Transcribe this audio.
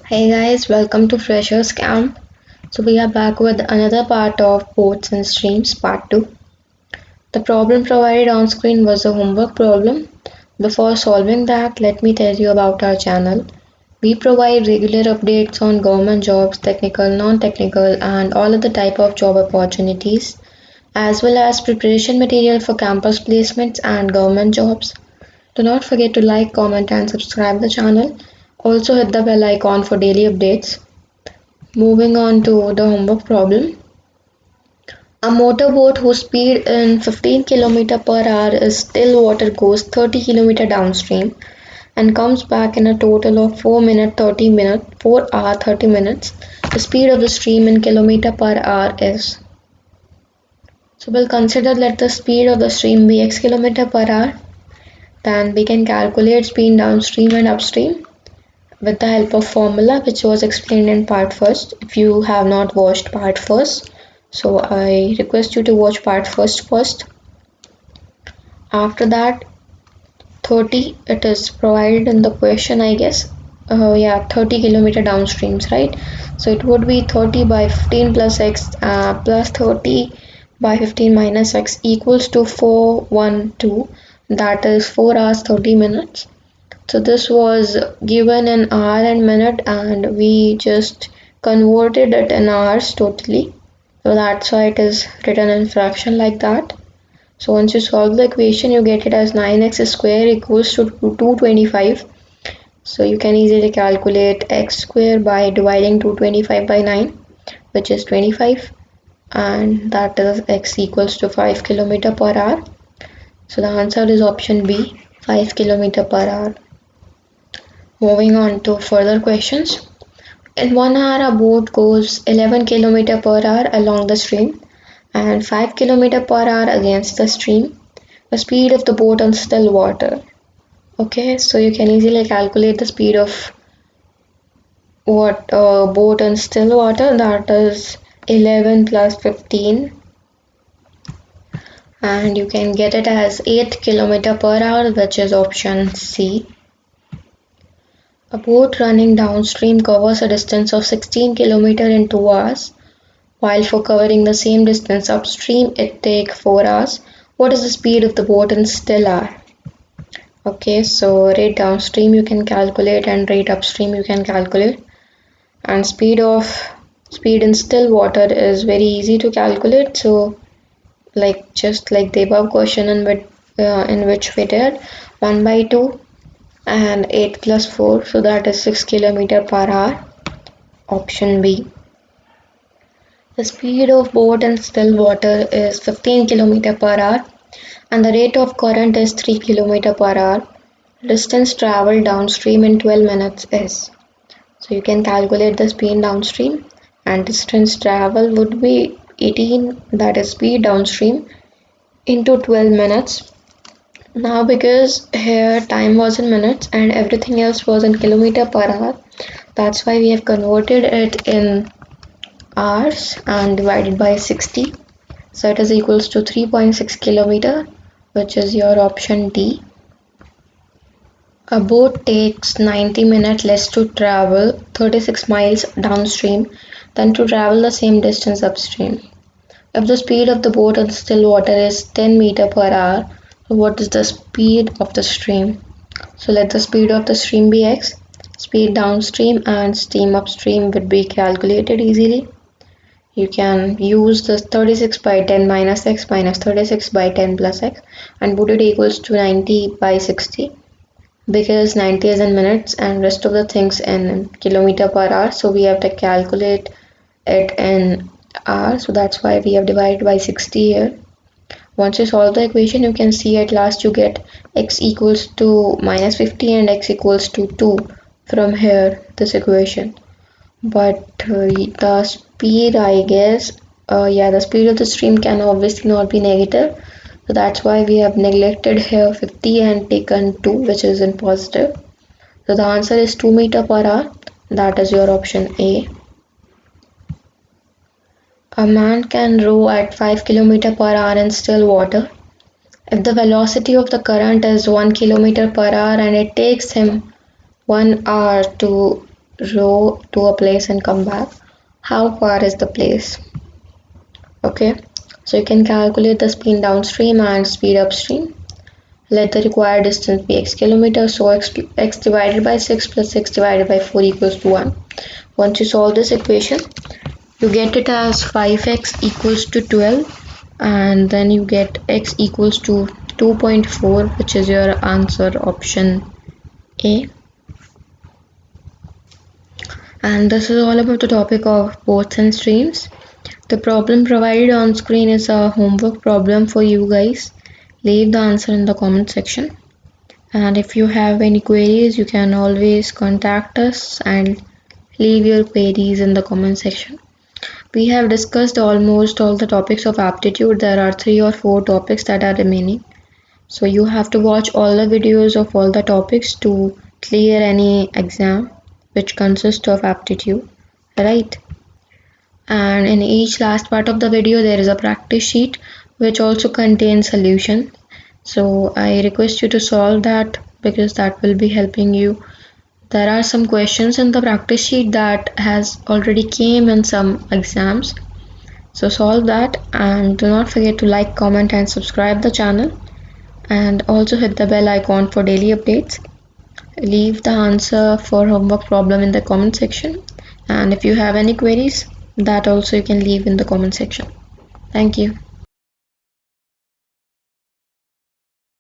Hey guys, welcome to Freshers Camp. So we are back with another part of Boats and Streams Part 2. The problem provided on screen was a homework problem. Before solving that, let me tell you about our channel. We provide regular updates on government jobs, technical, non-technical and all other type of job opportunities, as well as preparation material for campus placements and government jobs. Do not forget to like, comment and subscribe the channel. Also hit the bell icon for daily updates. Moving on to the homework problem. A motorboat whose speed in 15 km per hour is still water goes 30 km downstream and comes back in a total of 4 hour 30 minutes. The speed of the stream in kilometer per hour is. So we'll consider that the speed of the stream be x km per hour. Then we can calculate speed downstream and upstream with the help of formula which was explained in part first. If you have not watched part first, so I request you to watch part first. After that, 30, it is provided in the question, I guess. 30 kilometer downstreams, right? So it would be 30 by 15 plus x plus 30 by 15 minus x equals to 412, that is 4 hours 30 minutes. So this was given in hour and minute and we just converted it in hours totally. So that's why it is written in fraction like that. So once you solve the equation, you get it as 9x square equals to 225. So you can easily calculate x square by dividing 225 by 9, which is 25, and that is x equals to 5 km per hour. So the answer is option B, 5 km per hour. Moving on to further questions. In 1 hour, a boat goes 11 km per hour along the stream and 5 km per hour against the stream. The speed of the boat on still water. Okay, so you can easily calculate the speed of what boat on still water, that is 11 plus 15, and you can get it as 8 km per hour, which is option C. A boat running downstream covers a distance of 16 km in 2 hours, while for covering the same distance upstream it takes 4 hours. What is the speed of the boat in still hour? Okay, so rate downstream you can calculate and rate upstream you can calculate. And speed in still water is very easy to calculate. So just like the above question in which we did 1 by 2 and 8 plus 4, so that is 6 km per hour, option B. The speed of boat in still water is 15 km per hour and the rate of current is 3 km per hour. Distance traveled downstream in 12 minutes is. So you can calculate the speed downstream, and distance travel would be 18, that is speed downstream, into 12 minutes. Now because here time was in minutes and everything else was in kilometer per hour, that's why we have converted it in hours and divided by 60. So it is equals to 3.6 kilometer, which is your option D. A boat takes 90 minutes less to travel 36 miles downstream than to travel the same distance upstream. If the speed of the boat on still water is 10 meter per hour, what is the speed of the stream? So let the speed of the stream be x. Speed downstream and steam upstream would be calculated easily. You can use this 36 by 10 minus x minus 36 by 10 plus x and put it equals to 90 by 60, because 90 is in minutes and rest of the things in kilometer per hour, so we have to calculate it in hours, so that's why we have divided by 60 here. Once you solve the equation, you can see at last you get x equals to minus 50 and x equals to 2 from here, this equation. But the speed, I guess, the speed of the stream can obviously not be negative, so that's why we have neglected here 50 and taken 2, which is in positive. So the answer is 2 meter per hour, that is your option A. A man can row at 5 km per hour in still water. If the velocity of the current is 1 km per hour and it takes him 1 hour to row to a place and come back. How far is the place? Okay, so you can calculate the speed downstream and speed upstream. Let the required distance be x kilometers, so x divided by 6 plus x divided by 4 equals to 1. Once you solve this equation, you get it as 5x equals to 12, and then you get x equals to 2.4, which is your answer, option A. And this is all about the topic of boats and streams. The problem provided on screen is a homework problem for you guys. Leave the answer in the comment section. And if you have any queries, you can always contact us and leave your queries in the comment section. We have discussed almost all the topics of aptitude. There are 3 or 4 topics that are remaining. So you have to watch all the videos of all the topics to clear any exam which consists of aptitude, right? And in each last part of the video there is a practice sheet which also contains solution. So I request you to solve that because that will be helping you. There are some questions in the practice sheet that has already came in some exams. So solve that, and do not forget to like, comment and subscribe the channel, and also hit the bell icon for daily updates. Leave the answer for homework problem in the comment section, and if you have any queries, that also you can leave in the comment section. Thank you.